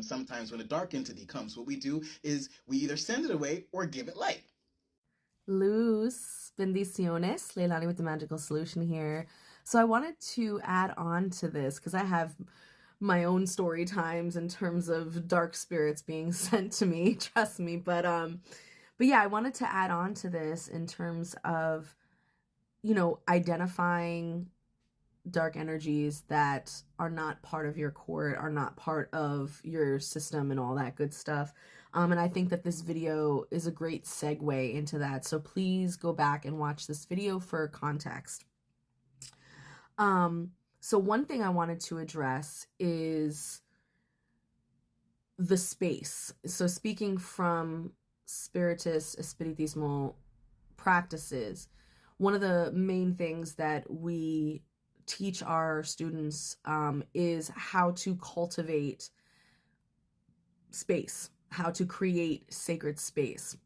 Sometimes when a dark entity comes, what we do is we either send it away or give it light. Luz, bendiciones, Leilani with the Magical Solution here. So I wanted to add on to this because I have my own story times in terms of dark spirits being sent to me, trust me. But yeah, I wanted to add on to this in terms of, identifying dark energies that are not part of your court, are not part of your system and all that good stuff. And I think that this video is a great segue into that. So please go back and watch this video for context. So one thing I wanted to address is the space. So speaking from spiritist, espiritismo practices, one of the main things that we teach our students is how to cultivate space, how to create sacred space,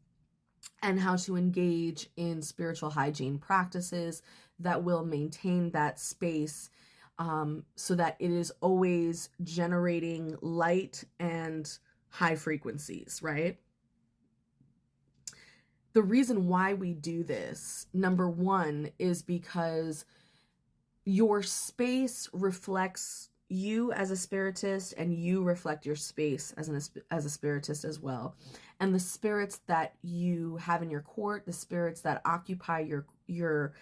and how to engage in spiritual hygiene practices that will maintain that space so that it is always generating light and high frequencies, right? The reason why we do this, number one, is because your space reflects you as a spiritist, and you reflect your space as a spiritist as well. And the spirits that you have in your court, the spirits that occupy your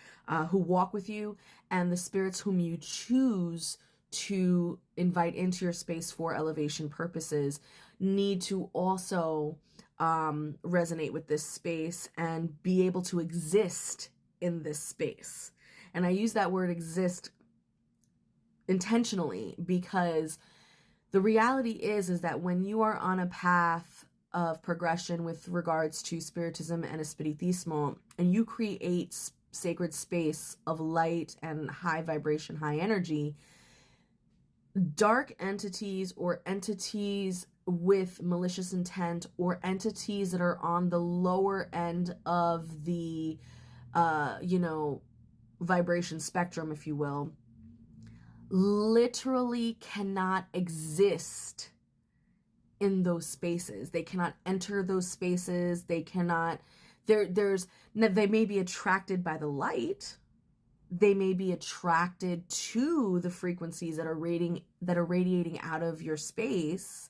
who walk with you, and the spirits whom you choose to invite into your space for elevation purposes need to also resonate with this space and be able to exist in this space. And I use that word exist intentionally because the reality is that when you are on a path of progression with regards to spiritism and espiritismo, and you create sacred space of light and high vibration, high energy, dark entities or entities with malicious intent or entities that are on the lower end of the vibration spectrum, if you will, literally cannot exist in those spaces. They cannot enter those spaces. They cannot, they may be attracted by the light. They may be attracted to the frequencies that are radiating out of your space.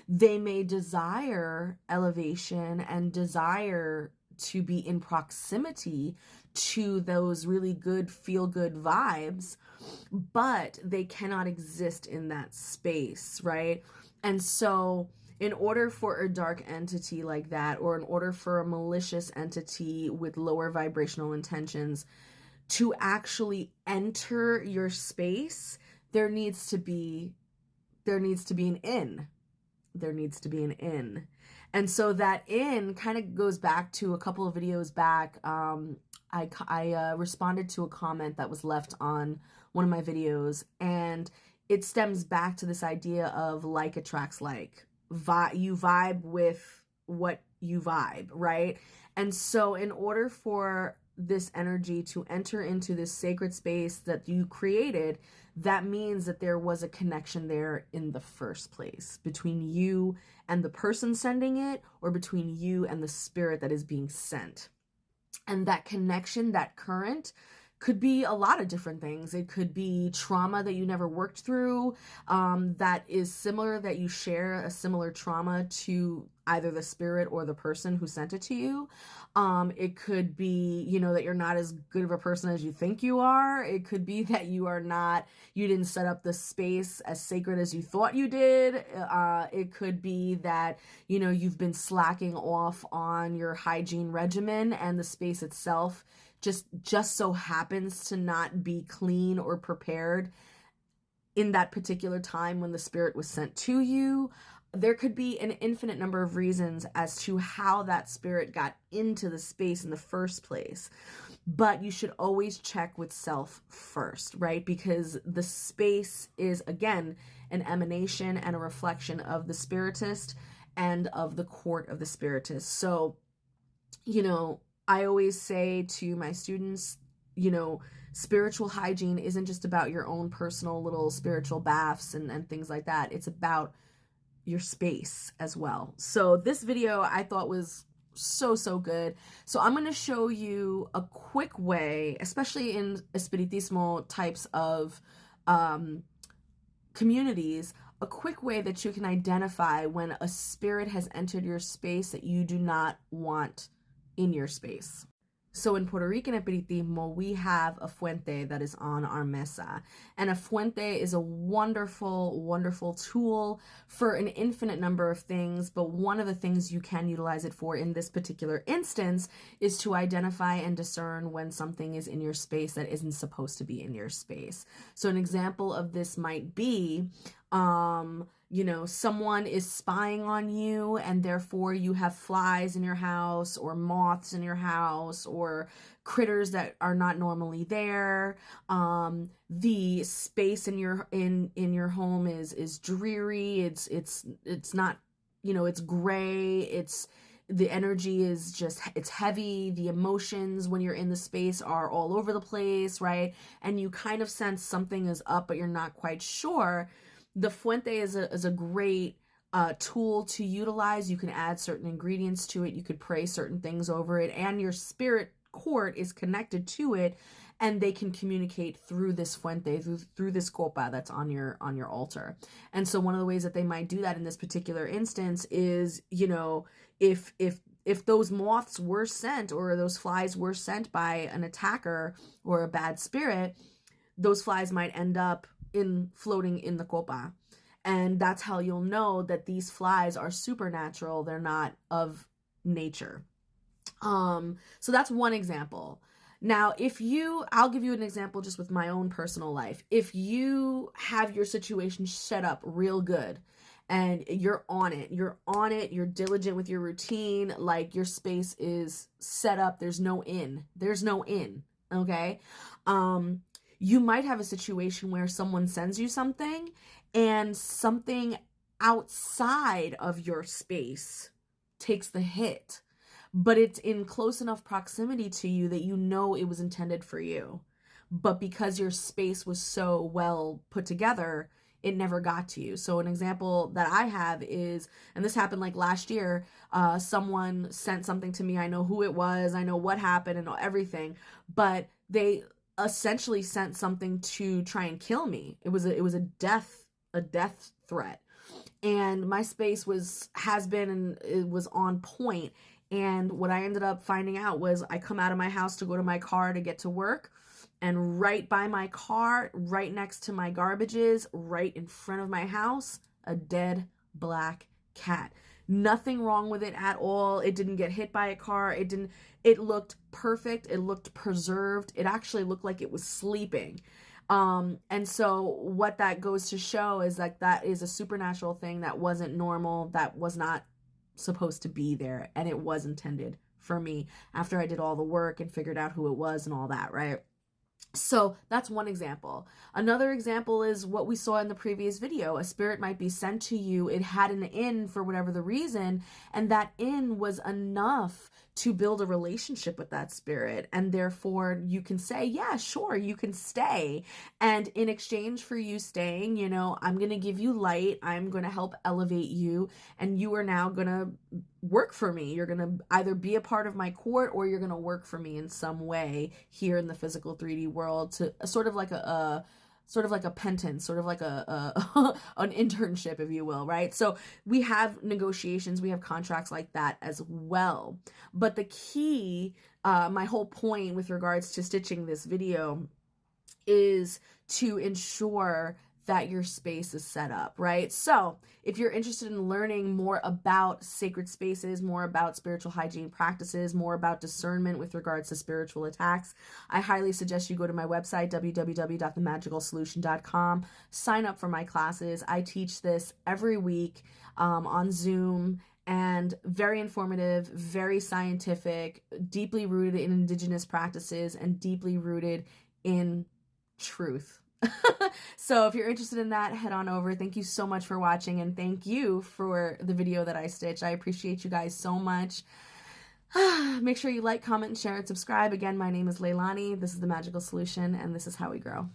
They may desire elevation and desire to be in proximity to those really good, feel-good vibes, but they cannot exist in that space, right? And so in order for a dark entity like that, or in order for a malicious entity with lower vibrational intentions to actually enter your space, there needs to be an in. There needs to be an in. And so that in kind of goes back to a couple of videos back. I responded to a comment that was left on one of my videos, and it stems back to this idea of like attracts like. You vibe with what you vibe, right? And so in order for this energy to enter into this sacred space that you created, that means that there was a connection there in the first place between you and the person sending it, or between you and the spirit that is being sent. And that connection, that current, could be a lot of different things. It could be trauma that you never worked through, that is similar, that you share a similar trauma to either the spirit or the person who sent it to you. It could be, that you're not as good of a person as you think you are. It could be that you didn't set up the space as sacred as you thought you did. It could be that, you've been slacking off on your hygiene regimen, and the space itself just so happens to not be clean or prepared in that particular time when the spirit was sent to you. There could be an infinite number of reasons as to how that spirit got into the space in the first place. But you should always check with self first, right? Because the space is, again, an emanation and a reflection of the spiritist and of the court of the spiritist. So, I always say to my students, spiritual hygiene isn't just about your own personal little spiritual baths and things like that. It's about your space as well. So this video I thought was so good. So I'm going to show you a quick way, especially in Espiritismo types of communities, a quick way that you can identify when a spirit has entered your space that you do not want in your space. So in Puerto Rican Espiritismo, we have a fuente that is on our mesa. And a fuente is a wonderful, wonderful tool for an infinite number of things. But one of the things you can utilize it for in this particular instance is to identify and discern when something is in your space that isn't supposed to be in your space. So an example of this might be, you know, someone is spying on you and therefore you have flies in your house or moths in your house or critters that are not normally there. The space in your home is dreary. It's not, you know, it's gray. The energy is just, it's heavy. The emotions when you're in the space are all over the place, right? And you kind of sense something is up, but you're not quite sure. The fuente is a great tool to utilize. You can add certain ingredients to it. You could pray certain things over it, and your spirit court is connected to it, and they can communicate through this fuente, through this copa that's on your altar. And so one of the ways that they might do that in this particular instance is, you know, if those moths were sent or those flies were sent by an attacker or a bad spirit, those flies might end up floating in the copa. And that's how you'll know that these flies are supernatural. They're not of nature. So that's one example. Now, I'll give you an example just with my own personal life. If you have your situation set up real good and you're on it, you're diligent with your routine, like your space is set up, there's no in, okay? You might have a situation where someone sends you something and something outside of your space takes the hit, but it's in close enough proximity to you that you know it was intended for you. But because your space was so well put together, it never got to you. So an example that I have is, and this happened like last year, someone sent something to me. I know who it was. I know what happened and everything, but they essentially sent something to try and kill me. It was a death threat, and my space has been and it was on point. And what I ended up finding out was I come out of my house to go to my car to get to work, and right by my car, right next to my garbages, right in front of my house, a dead black cat. Nothing wrong with it at all. It didn't get hit by a car. It looked perfect. It looked preserved. It actually looked like it was sleeping. And so what that goes to show is like that is a supernatural thing that wasn't normal, that was not supposed to be there, and it was intended for me after I did all the work and figured out who it was and all that, right? So that's one example. Another example is what we saw in the previous video. A spirit might be sent to you. It had an in for whatever the reason, and that in was enough to build a relationship with that spirit. And therefore you can say, yeah, sure, you can stay. And in exchange for you staying, you know, I'm going to give you light. I'm going to help elevate you. And you are now going to work for me. You're going to either be a part of my court or you're going to work for me in some way here in the physical 3D world, to sort of like a penance, sort of like an internship, if you will, right? So we have negotiations, we have contracts like that as well. But the key, my whole point with regards to stitching this video is to ensure that your space is set up, right? So if you're interested in learning more about sacred spaces, more about spiritual hygiene practices, more about discernment with regards to spiritual attacks, I highly suggest you go to my website, www.themagicalsolution.com, sign up for my classes. I teach this every week on Zoom, and very informative, very scientific, deeply rooted in indigenous practices and deeply rooted in truth. So if you're interested in that, head on over. Thank you so much for watching, and thank you for the video that I stitched. I appreciate you guys so much. Make sure you like, comment, share, and subscribe. Again, my name is Leilani. This is The Magical Solution, and this is how we grow.